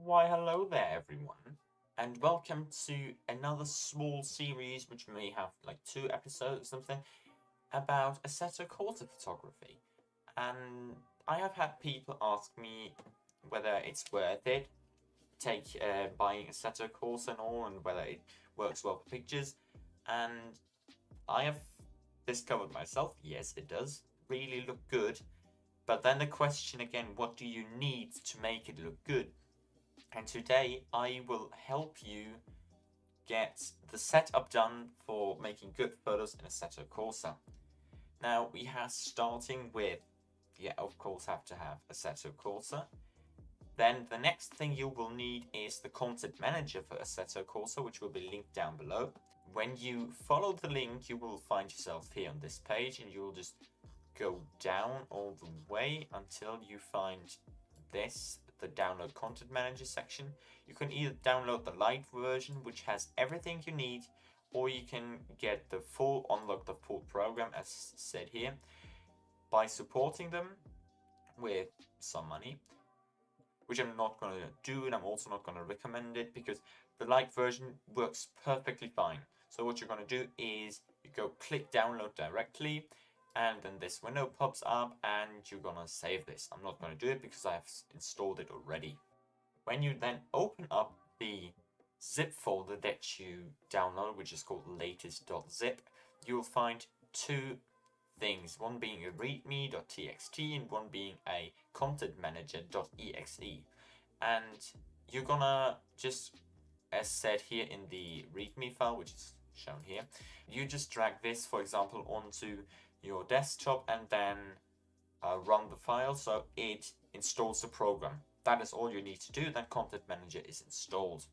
Why hello there everyone, and welcome to another small series which may have like 2 episodes or something about Assetto Corsa photography. And I have had people ask me whether it's worth it, buying Assetto Corsa and all, and whether it works well for pictures. And I have discovered myself, yes it does really look good. But then the question again, what do you need to make it look good? And today I will help you get the setup done for making good photos in Assetto Corsa. Now we have starting with, of course have to have Assetto Corsa. Then the next thing you will need is the content manager for Assetto Corsa, which will be linked down below. When you follow the link, you will find yourself here on this page, and you will just go down all the way until you find this, the download content manager section. You can either download the light version, which has everything you need, or you can get the full, unlock the full program as said here, by supporting them with some money, which I'm not going to do, and I'm also not going to recommend it because the light version works perfectly fine. So what you're going to do is you go click download directly, and then this window pops up and you're gonna save this. I'm not gonna do it because I've installed it already. When you then open up the zip folder that you download, which is called latest.zip, you'll find 2 things, one being a readme.txt and one being a content manager.exe. And you're gonna just, as said here in the readme file, which is shown here, you just drag this, for example, onto your desktop and then run the file so it installs the program. That is all you need to do, then Content Manager is installed.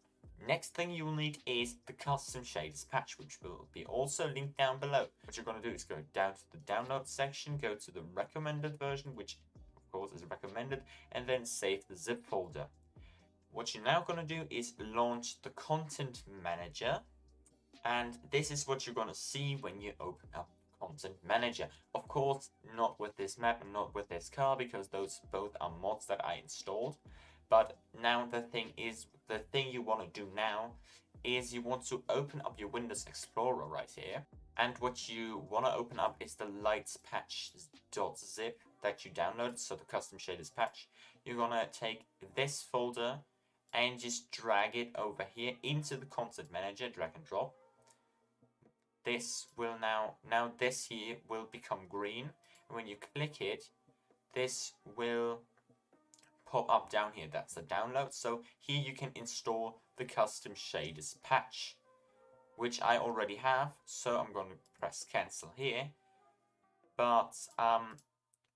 Next thing you will need is the custom shaders patch, which will be also linked down below. What you're going to do is go down to the download section, go to the recommended version, which of course is recommended, and then save the zip folder. What you're now going to do is launch the Content Manager, and this is what you're going to see when you open up Content Manager. Of course, not with this map and not with this car, because those both are mods that I installed. But now the thing you want to do now is you want to open up your Windows Explorer right here. And what you want to open up is the lights patch.zip that you downloaded, so the custom shaders patch. You're going to take this folder and just drag it over here into the Content Manager, drag and drop. This will now this here will become green. When you click it, this will pop up down here. That's the download. So here you can install the custom shaders patch, which I already have. So I'm going to press cancel here. But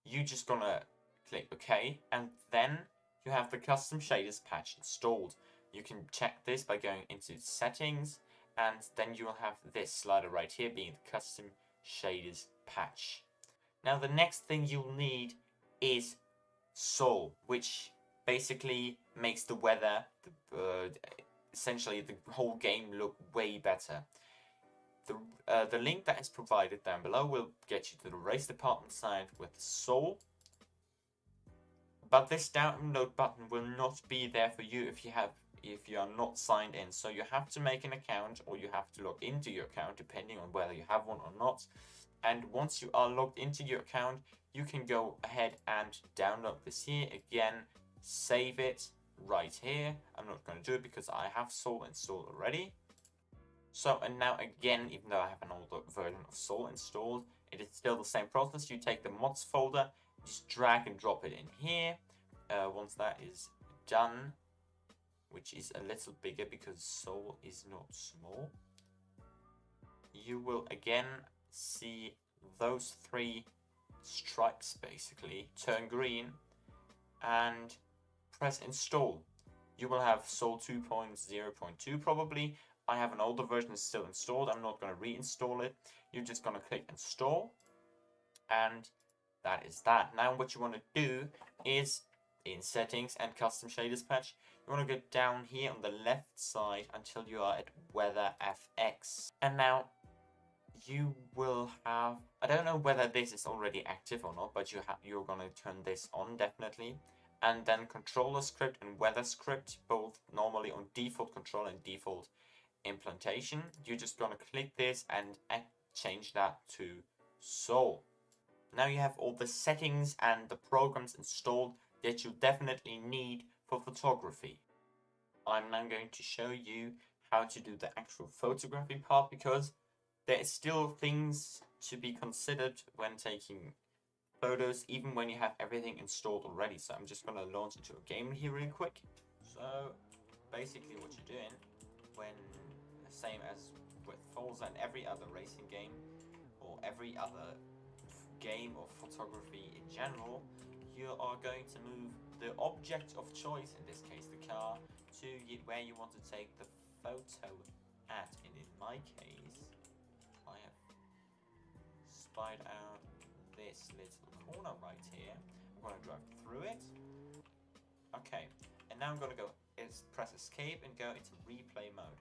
you just gonna click OK, and then you have the custom shaders patch installed. You can check this by going into settings, and then you will have this slider right here being the custom shaders patch. Now the next thing you'll need is Sol, which basically makes the weather, essentially the whole game, look way better. The link that is provided down below will get you to the race department side with Sol. But this download button will not be there for you if you are not signed in. So you have to make an account, or you have to log into your account, depending on whether you have one or not. And once you are logged into your account, you can go ahead and download this here. Again, save it right here. I'm not going to do it because I have Sol installed already. So, and now again, even though I have an older version of Sol installed, it is still the same process. You take the mods folder, just drag and drop it in here. Once that is done, which is a little bigger because Sol is not small, you will again see those 3 stripes basically turn green, and press install. You will have Sol 2.0.2 probably. I have an older version still installed. I'm not going to reinstall it. You're just going to click install, and that is that. Now what you want to do is in settings and custom shaders patch, you want to go down here on the left side until you are at weather FX. And now you will have, I don't know whether this is already active or not, but you're going to turn this on definitely. and then controller script and weather script, both normally on default control and default implementation. You're just gonna click this and change that to Soul. Now you have all the settings and the programs installed that you definitely need for photography. I'm now going to show you how to do the actual photography part, because there is still things to be considered when taking photos, even when you have everything installed already. So I'm just gonna launch into a game here real quick. So basically what you're doing, when same as with Forza and every other racing game or every other game of photography in general, you are going to move the object of choice, in this case the car, to where you want to take the photo at. And in my case, I have spied out this little corner right here. I'm going to drive through it. Okay, and now I'm going to press escape and go into replay mode.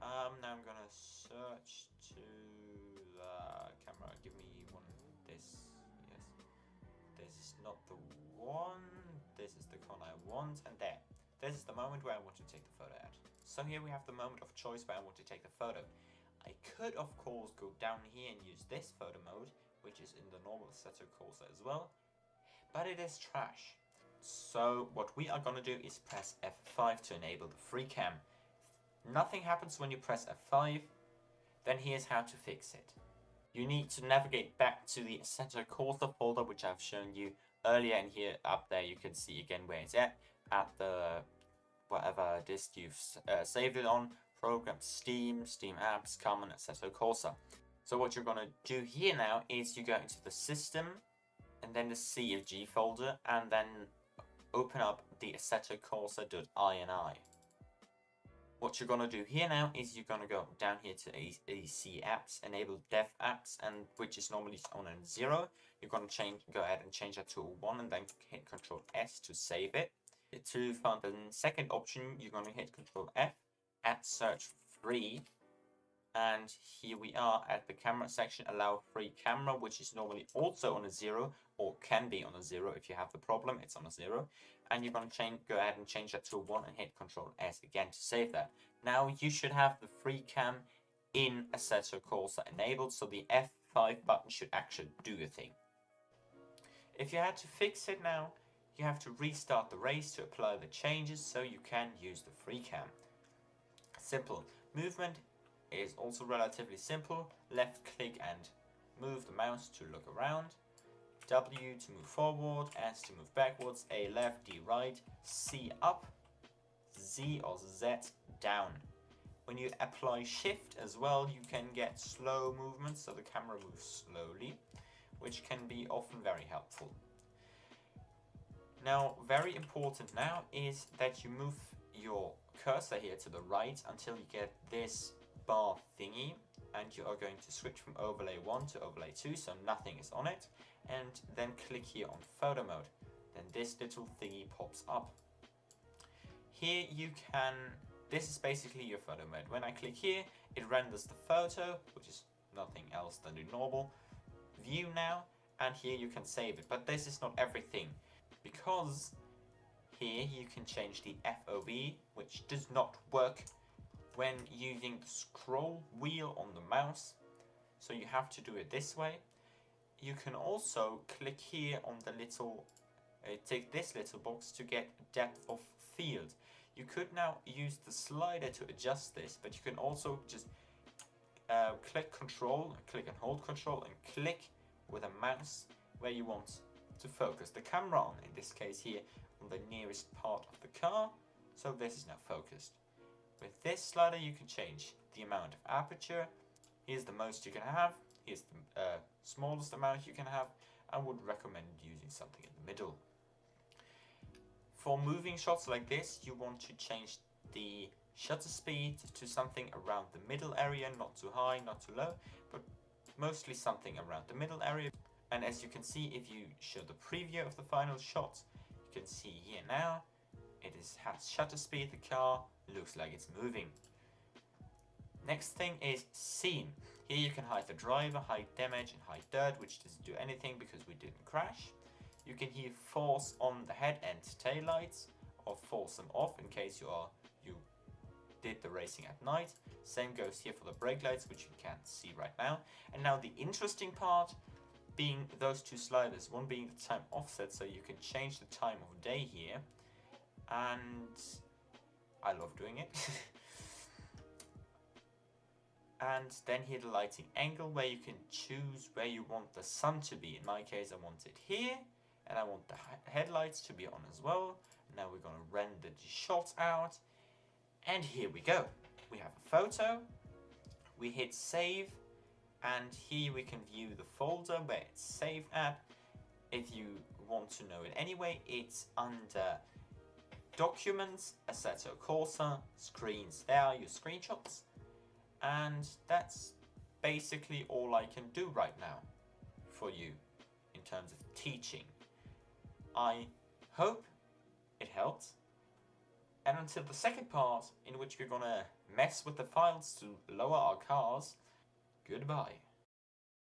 Now I'm going to search to the camera. Give me one. This. Yes. This is not the one. This is the corner I want. And there. This is the moment where I want to take the photo at. So here we have the moment of choice where I want to take the photo. I could, of course, go down here and use this photo mode, which is in the normal Assetto Corsa as well, but it is trash. So what we are going to do is press F5 to enable the free cam. Nothing happens when you press F5, then here's how to fix it. You need to navigate back to the Assetto Corsa folder, which I've shown you earlier, and here up there you can see again where it's at the whatever disk you've saved it on. Program Steam, Steam Apps, Common, Assetto Corsa. So what you're going to do here now is you go into the System and then the CFG folder, and then open up the Assetto Corsa.ini. What you're going to do here now is you're going to go down here to AC Apps, enable Dev Apps, and which is normally on a 0. You're going to go ahead and change that to a 1, and then hit Control S to save it. To find the second option, you're going to hit Control F, add search free, and here we are at the camera section. Allow free camera, which is normally also on a 0, or can be on a 0 if you have the problem. It's on a 0, and you're going to go ahead and change that to a 1 and hit Control S again to save that. Now you should have the free cam in Assetto Corsa enabled, so the F5 button should actually do the thing. If you had to fix it now, you have to restart the race to apply the changes so you can use the free cam. Simple. Movement is also relatively simple. Left click and move the mouse to look around. W to move forward, S to move backwards, A left, D right, C up, Z or Z down. When you apply shift as well, you can get slow movements, so the camera moves slowly, which can be often very helpful. Now, very important now is that you move your cursor here to the right until you get this bar thingy, and you are going to switch from overlay 1 to overlay 2, so nothing is on it, and then click here on photo mode. Then this little thingy pops up. Here you can, this is basically your photo mode. When I click here, it renders the photo, which is nothing else than the normal view now, and here you can save it. But this is not everything, because here you can change the FOV, which does not work when using the scroll wheel on the mouse, so you have to do it this way. You can also click here on the little, take this little box to get depth of field. You could now use the slider to adjust this, but you can also just click and hold control and click with a mouse where you want to focus the camera on, in this case here on the nearest part of the car, so this is now focused. With this slider you can change the amount of aperture. Here's the most you can have, here's the smallest amount you can have. I would recommend using something in the middle. For moving shots like this, you want to change the shutter speed to something around the middle area, not too high, not too low, but mostly something around the middle area. And as you can see, if you show the preview of the final shot, you can see here now, it has shutter speed, the car looks like it's moving. Next thing is scene. Here you can hide the driver, hide damage, and hide dirt, which doesn't do anything because we didn't crash. you can here force on the head and tail lights, or force them off in case you did the racing at night. Same goes here for the brake lights, which you can't see right now. And now the interesting part being those two sliders, one being the time offset, so you can change the time of day here, and I love doing it. And then here the lighting angle, where you can choose where you want the sun to be. In my case, I want it here, and I want the headlights to be on as well. Now we're going to render the shot out, and here we go. We have a photo, we hit save, and here we can view the folder where it's saved at. If you want to know it anyway, it's under Documents, Assetto Corsa, Screens. There are your screenshots. And that's basically all I can do right now for you in terms of teaching. I hope it helped. And until the second part, in which we're gonna mess with the files to lower our cars, goodbye.